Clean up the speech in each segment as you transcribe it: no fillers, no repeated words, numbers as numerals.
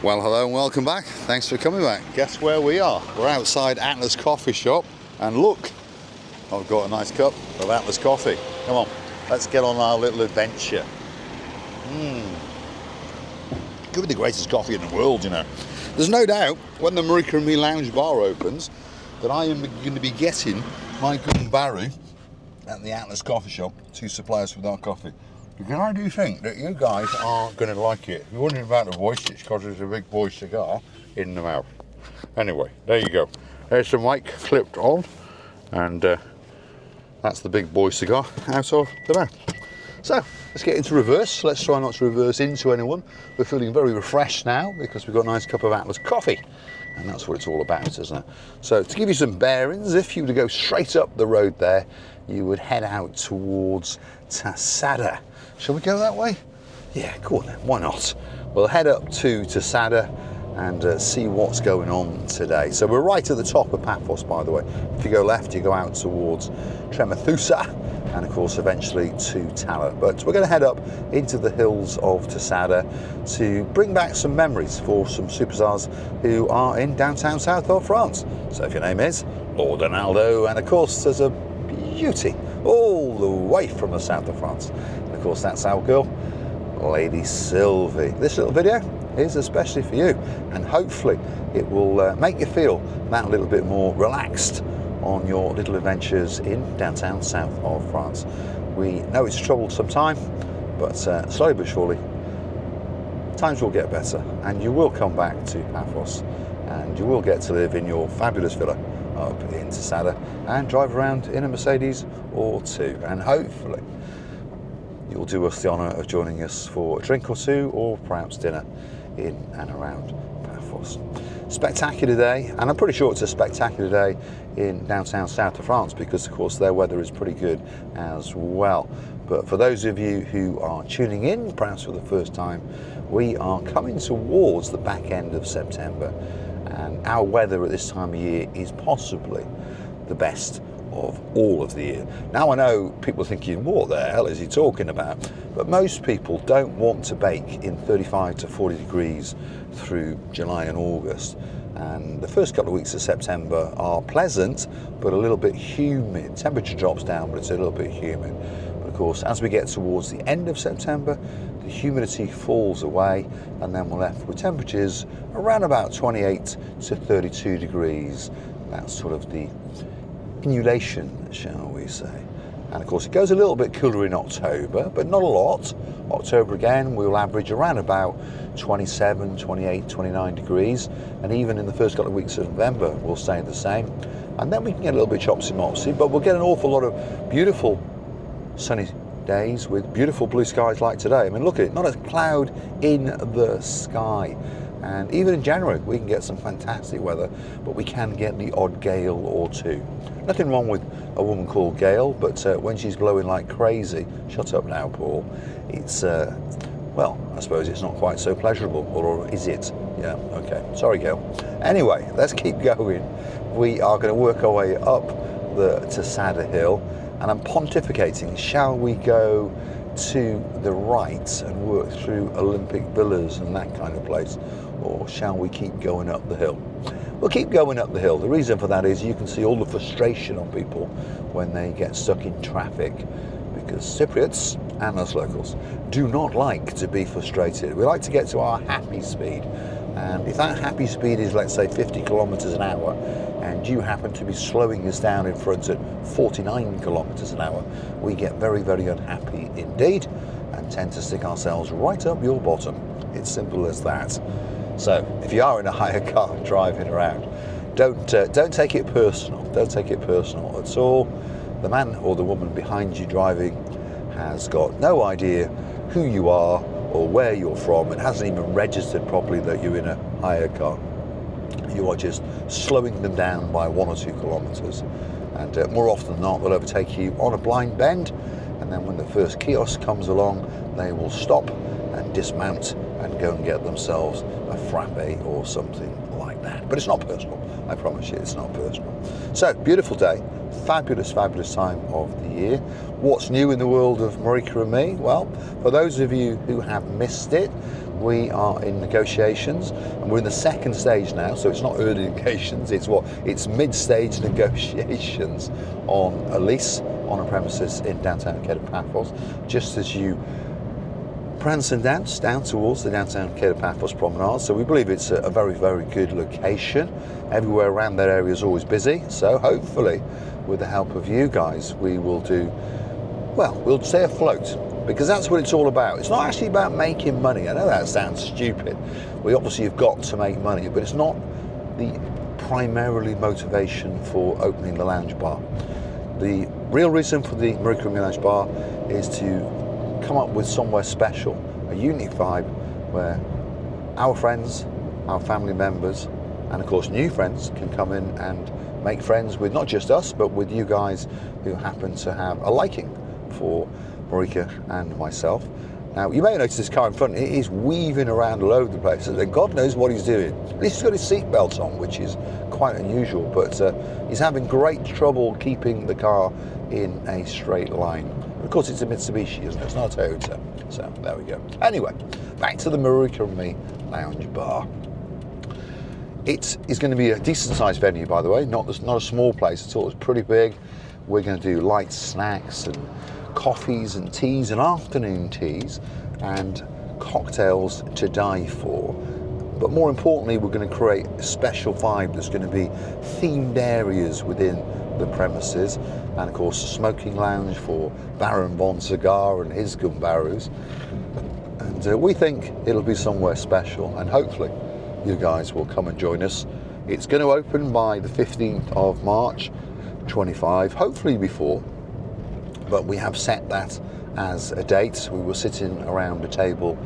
Well, hello and welcome back. Thanks for coming back. Guess where we are? We're outside Atlas Coffee Shop, and look, I've got a nice cup of Atlas coffee. Come on, let's get on our little adventure. Could be the greatest coffee in the world, you know. There's no doubt when the Marika and Me Lounge Bar opens that I am going to be getting my Gumbaru at the Atlas Coffee Shop to supply us with our coffee. Because I do think that you guys are going to like it. If you're wondering about the voice, it's because there's a big boy cigar in the mouth. Anyway, there you go. There's the mic clipped on, and that's the big boy cigar out of the mouth. So, let's get into reverse. Let's try not to reverse into anyone. We're feeling very refreshed now because we've got a nice cup of Atlas coffee. And that's what it's all about, isn't it? So, to give you some bearings, if you were to go straight up the road there, you would head out towards Tasada. Shall we go that way? Yeah, go on then, why not? We'll head up to Tasada and see what's going on today. So we're right at the top of Paphos, by the way. If you go left, you go out towards Tremathusa, and of course eventually to Tala. But we're going to head up into the hills of Tasada to bring back some memories for some superstars who are in downtown south of France. So if your name is Lord Ronaldo, and of course there's a beauty all the way from the south of France. And of course that's our girl, Lady Sylvie. This little video is especially for you, and hopefully it will make you feel that little bit more relaxed on your little adventures in downtown south of France. We know it's a troublesome time, but slowly but surely times will get better, and you will come back to Paphos, and you will get to live in your fabulous villa up in Tasada and drive around in a Mercedes or two, and hopefully you'll do us the honour of joining us for a drink or two, or perhaps dinner in and around Paphos. Spectacular day, and I'm pretty sure it's a spectacular day in downtown south of France because of course their weather is pretty good as well. But for those of you who are tuning in, perhaps for the first time, we are coming towards the back end of September, and our weather at this time of year is possibly the best of all of the year. Now I know people thinking, what the hell is he talking about? But most people don't want to bake in 35 to 40 degrees through July and August. And the first couple of weeks of September are pleasant, but a little bit humid. Temperature drops down, but it's a little bit humid. But of course, as we get towards the end of September, the humidity falls away, and then we're left with temperatures around about 28 to 32 degrees. That's sort of the inulation, shall we say. And of course it goes a little bit cooler in October, but not a lot. October again, we'll average around about 27, 28, 29 degrees, and even in the first couple of weeks of November we'll stay the same. And then we can get a little bit chopsy-mopsy, but we'll get an awful lot of beautiful sunny days with beautiful blue skies like today. I mean, look at it, not a cloud in the sky. And even in January we can get some fantastic weather, but we can get the odd gale or two. Nothing wrong with a woman called Gail, but when she's blowing like crazy, shut up now, Paul, it's, well, I suppose it's not quite so pleasurable, or is it? Yeah, okay, sorry Gail. Anyway, let's keep going. We are going to work our way up the Tasada Hill, and I'm pontificating, shall we go to the right and work through Olympic Villas and that kind of place, or shall we keep going up the hill? We'll keep going up the hill. The reason for that is you can see all the frustration on people when they get stuck in traffic, because Cypriots and us locals do not like to be frustrated. We like to get to our happy speed, and if that happy speed is, let's say, 50 kilometers an hour, and you happen to be slowing us down in front at 49 kilometers an hour, we get very, very unhappy indeed and tend to stick ourselves right up your bottom. It's simple as that. So if you are in a hire car driving around, don't take it personal. Don't take it personal at all. The man or the woman behind you driving has got no idea who you are or where you're from, and hasn't even registered properly that you're in a hire car. You are just slowing them down by 1 or 2 kilometers, and more often than not they'll overtake you on a blind bend, and then when the first kiosk comes along they will stop and dismount and go and get themselves a frappe or something like that. But it's not personal, I promise you, it's not personal. So, beautiful day, fabulous, fabulous time of the year. What's new in the world of Marika and me? Well, for those of you who have missed it, we are in negotiations, and we're in the second stage now, so it's not early negotiations, it's mid-stage negotiations on a lease on a premises in downtown Paphos, just as you prance and dance down towards the downtown Paphos promenade. So we believe it's a very, very good location. Everywhere around that area is always busy, so hopefully with the help of you guys we will do, well, we'll stay afloat, because that's what it's all about. It's not actually about making money. I know that sounds stupid. We obviously have got to make money, but it's not the primarily motivation for opening the lounge bar. The real reason for the Marika and me Lounge Bar is to come up with somewhere special, a unique vibe where our friends, our family members, and of course new friends can come in and make friends with not just us, but with you guys who happen to have a liking for Marika and myself. Now, you may notice this car in front, it is weaving around all over the place, and God knows what he's doing. At least he's got his seatbelt on, which is quite unusual, but he's having great trouble keeping the car in a straight line. Of course, it's a Mitsubishi, isn't it? It's not a Toyota. So, there we go. Anyway, back to the Marika and me Lounge Bar. It is going to be a decent-sized venue, by the way, not a small place at all. It's pretty big. We're going to do light snacks and coffees and teas and afternoon teas and cocktails to die for. But more importantly, we're going to create a special vibe. There's going to be themed areas within the premises, and of course a smoking lounge for Baron Von Cigar and his gun barrows. And we think it'll be somewhere special, and hopefully you guys will come and join us. It's going to open by the 15th of March 25, hopefully before, but we have set that as a date. We were sitting around a table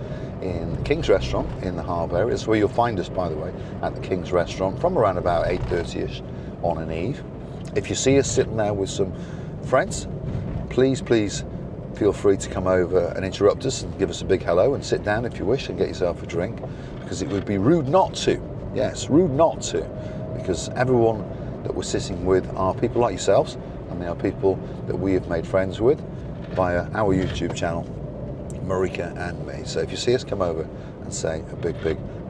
in the King's Restaurant in the Harbour area. That's where you'll find us, by the way, at the King's Restaurant from around about 8:30ish on an eve. If you see us sitting there with some friends, please feel free to come over and interrupt us and give us a big hello, and sit down if you wish and get yourself a drink, because it would be rude not to. Yes, rude not to, because everyone that we're sitting with are people like yourselves, and they are people that we have made friends with via our YouTube channel, Marika and me. So if you see us, come over and say a big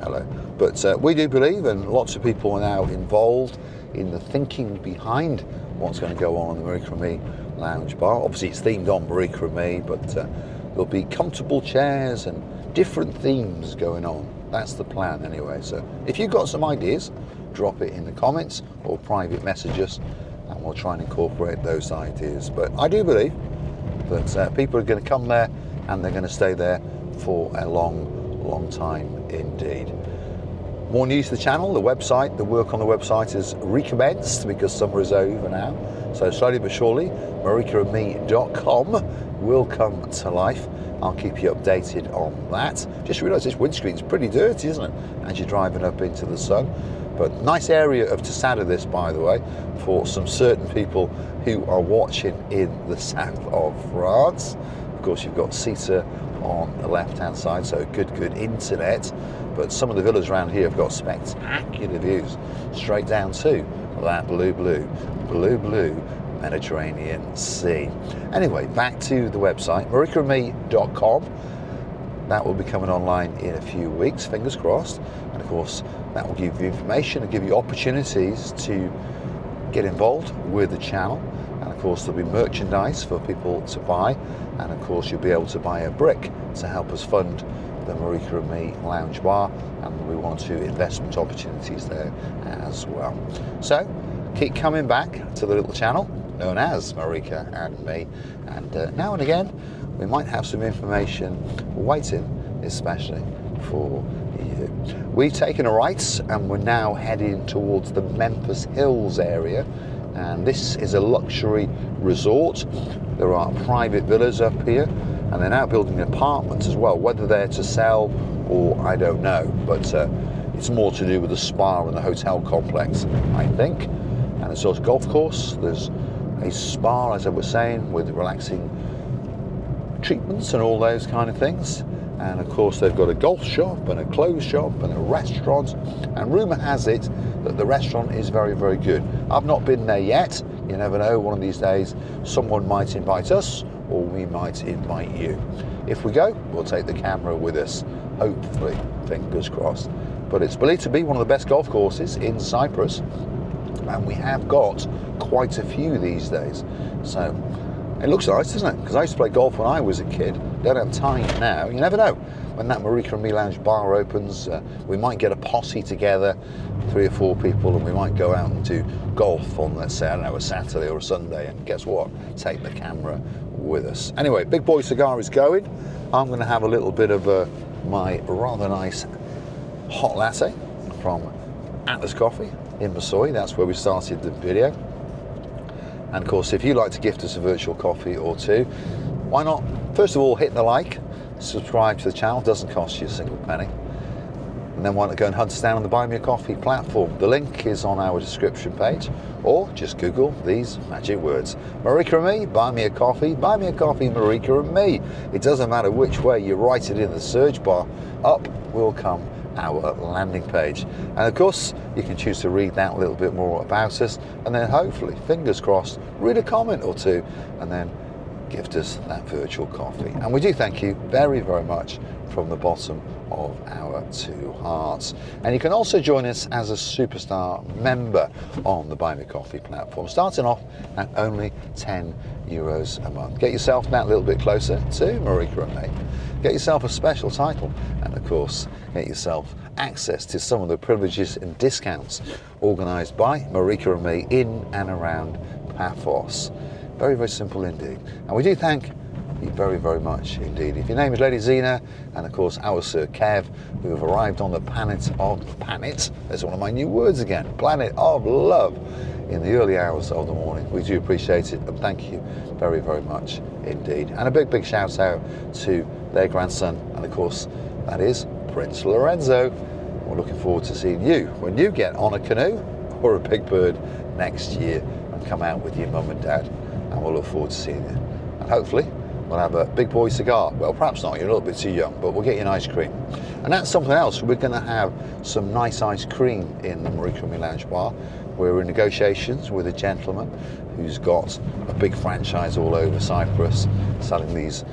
hello. But we do believe, and lots of people are now involved in the thinking behind what's going to go on in the Marika and me Lounge Bar. Obviously it's themed on Marika and me, but there'll be comfortable chairs and different themes going on. That's the plan anyway. So if you've got some ideas, drop it in the comments or private message us, and we'll try and incorporate those ideas. But I do believe that people are going to come there and they're going to stay there for a long time indeed. More news to the channel, the website, the work on the website has recommenced because summer is over now. So slowly but surely, marikaandme.com will come to life. I'll keep you updated on that. Just realised this windscreen's pretty dirty, isn't it, as you're driving up into the sun. But nice area of Tassada this, by the way, for some certain people who are watching in the south of France. Of course, you've got Cita on the left-hand side, so good internet. But some of the villas around here have got spectacular views straight down to that blue Mediterranean Sea. Anyway, back to the website, marikaandme.com. That will be coming online in a few weeks, fingers crossed. And of course, that will give you information and give you opportunities to get involved with the channel. And of course, there'll be merchandise for people to buy. And of course, you'll be able to buy a brick to help us fund the Marika and me Lounge Bar. And we want to investment opportunities there as well. So keep coming back to the little channel known as Marika and Me. And now and again, we might have some information waiting, especially for you. We've taken a right and we're now heading towards the Memphis Hills area. And this is a luxury resort. There are private villas up here, and they're now building apartments as well, whether they're to sell or I don't know. But it's more to do with the spa and the hotel complex, I think. And it's also a golf course. There's a spa, as I was saying, with relaxing treatments and all those kind of things. And of course they've got a golf shop and a clothes shop and a restaurant, and rumour has it that the restaurant is very good. I've not been there yet. You never know, one of these days someone might invite us or we might invite you. If we go, we'll take the camera with us, hopefully, fingers crossed. But it's believed to be one of the best golf courses in Cyprus, and we have got quite a few these days. So it looks nice, doesn't it? Because I used to play golf when I was a kid. Don't have time now. You never know. When that Marika and Me Lounge bar opens, we might get a posse together, 3 or 4 people, and we might go out and do golf on, let's say, I don't know, a Saturday or a Sunday, and guess what? Take the camera with us. Anyway, Big Boy Cigar is going. I'm going to have a little bit of my rather nice hot latte from Atlas Coffee in Masoi. That's where we started the video. And of course, if you'd like to gift us a virtual coffee or two, why not? First of all, hit the like, subscribe to the channel, doesn't cost you a single penny. And then why not go and hunt us down on the Buy Me a Coffee platform. The link is on our description page, or just Google these magic words. Marika and Me, Buy Me a Coffee, Marika and Me. It doesn't matter which way you write it in the search bar, up will come our landing page. And of course, you can choose to read that a little bit more about us, and then hopefully, fingers crossed, read a comment or two, and then gift us that virtual coffee. And we do thank you very, very much from the bottom of our 2 hearts. And you can also join us as a superstar member on the Buy Me Coffee platform, starting off at only €10 a month. Get yourself that little bit closer to Marika and Me. Get yourself a special title, and of course, get yourself access to some of the privileges and discounts organised by Marika and Me in and around Paphos. Very, very simple indeed. And we do thank you very, very much indeed. If your name is Lady Zena, and of course our Sir Kev, who have arrived on the planet, there's one of my new words again, planet of love, in the early hours of the morning. We do appreciate it, and thank you very, very much indeed. And a big, big shout out to their grandson, and of course that is Prince Lorenzo. We're looking forward to seeing you when you get on a canoe or a big bird next year and come out with your mum and dad, and we'll look forward to seeing you. And hopefully we'll have a Big Boy Cigar. Well, perhaps not, you're a little bit too young, but we'll get you an ice cream. And that's something else. We're going to have some nice ice cream in the Marika and Me Lounge bar. We're in negotiations with a gentleman who's got a big franchise all over Cyprus selling these,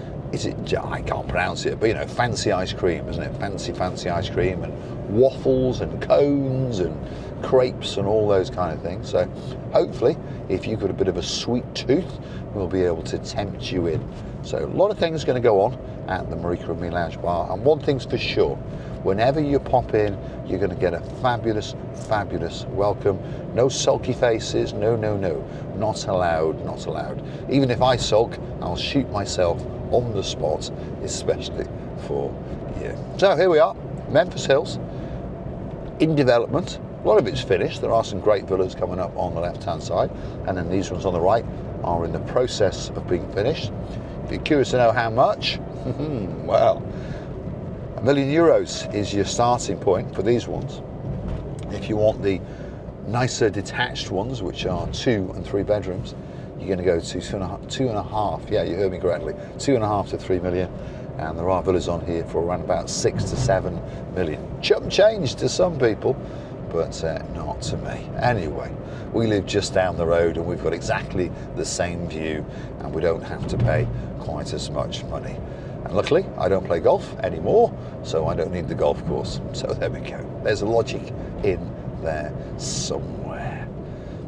I can't pronounce it, but you know, fancy ice cream, isn't it? Fancy ice cream, and waffles and cones and crepes and all those kind of things. So hopefully, if you've got a bit of a sweet tooth, we'll be able to tempt you in. So a lot of things going to go on at the Marika and Me Lounge bar, and one thing's for sure, whenever you pop in, you're going to get a fabulous, fabulous welcome. No sulky faces, no, not allowed. Even if I sulk, I'll shoot myself on the spot, especially for you. So here we are, Memphis Hills, in development. A lot of it's finished. There are some great villas coming up on the left-hand side, and then these ones on the right are in the process of being finished. If you're curious to know how much, well, €1 million is your starting point for these ones. If you want the nicer detached ones, which are 2 and 3 bedrooms, you're going to go to two and a half. Yeah, you heard me correctly. 2.5 to 3 million. And there are villas on here for around about 6 to 7 million. Chump change to some people, but not to me. Anyway, we live just down the road, and we've got exactly the same view, and we don't have to pay quite as much money. And luckily, I don't play golf anymore, so I don't need the golf course. So there we go. There's a logic in there somewhere.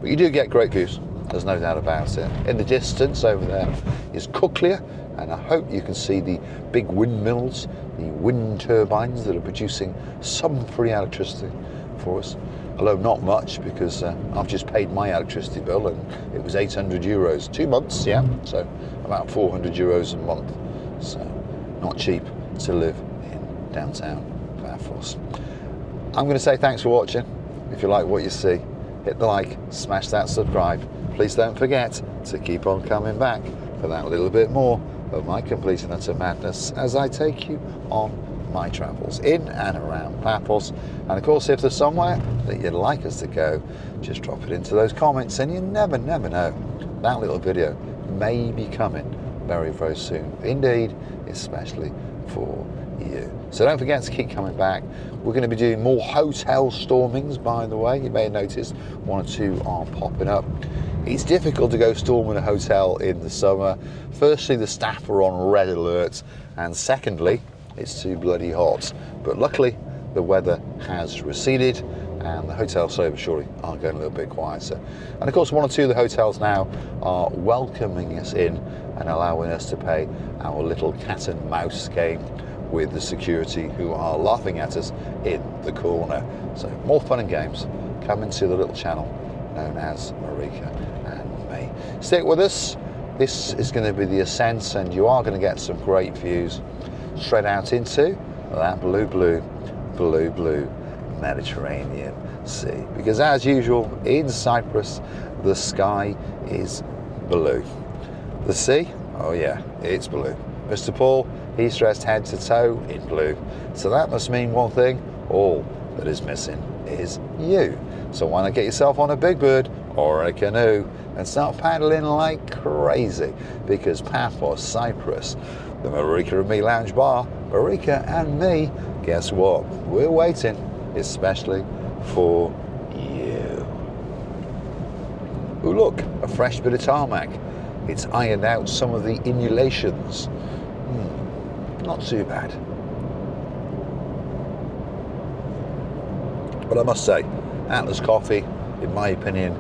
But you do get great views. There's no doubt about it. In the distance over there is Cuclia, and I hope you can see the big windmills, the wind turbines that are producing some free electricity for us. Although not much, because I've just paid my electricity bill, and it was €800. 2 months, yeah, so about €400 a month. So not cheap to live in downtown Paphos. I'm going to say thanks for watching. If you like what you see, hit the like, smash that subscribe. Please don't forget to keep on coming back for that little bit more of my complete and utter madness as I take you on my travels in and around Paphos. And of course, if there's somewhere that you'd like us to go, just drop it into those comments, and you never know, that little video may be coming very, very soon. Indeed, especially for you. So don't forget to keep coming back. We're going to be doing more hotel stormings, by the way. You may have noticed 1 or 2 are popping up. It's difficult to go storming a hotel in the summer. Firstly, the staff are on red alert, and secondly, it's too bloody hot. But luckily, the weather has receded, and the hotels slowly but surely are going a little bit quieter. And of course, one or two of the hotels now are welcoming us in and allowing us to play our little cat and mouse game with the security, who are laughing at us in the corner. So more fun and games coming to the little channel known as Marika and me. Stick with us. This is going to be the ascent, and you are going to get some great views straight out into that blue Mediterranean Sea. Because as usual in Cyprus, the sky is blue. The sea, oh yeah, it's blue. Mr. Paul, he's dressed head to toe in blue. So that must mean one thing: all that is missing is you. So why not get yourself on a big bird or a canoe and start paddling like crazy? Because Paphos Cyprus, the Marika and me lounge bar, Marika and me, guess what? We're waiting, especially for you. Oh look, a fresh bit of tarmac. It's ironed out some of the inulations. Not too bad. But I must say, Atlas Coffee, in my opinion,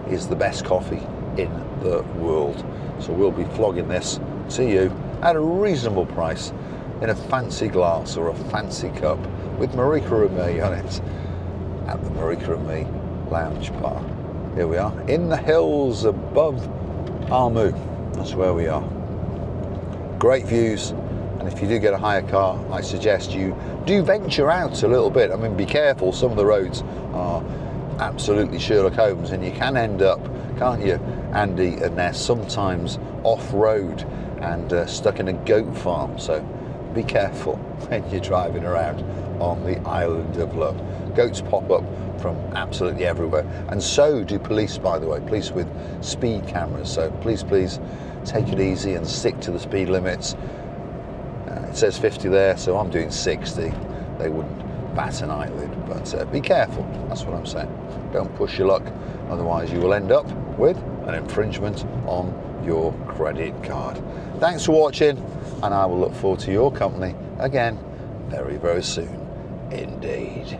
is the best coffee in the world. So we'll be flogging this to you at a reasonable price in a fancy glass or a fancy cup with Marika and me on it at the Marika and me lounge bar. Here we are in the hills above Armu. That's where we are. Great views. And if you do get a hire car, I suggest you do venture out a little bit. I mean, be careful. Some of the roads are absolutely Sherlock Holmes, and you can end up, can't you, Andy, and they're sometimes off-road and stuck in a goat farm. So be careful when you're driving around on the island of love. Goats pop up from absolutely everywhere, and so do police, by the way, police with speed cameras. So please take it easy and stick to the speed limits. It says 50 there, so I'm doing 60. They wouldn't bat an eyelid, but be careful. That's what I'm saying. Don't push your luck, otherwise you will end up with an infringement on your credit card. Thanks for watching, and I will look forward to your company again very, very soon indeed.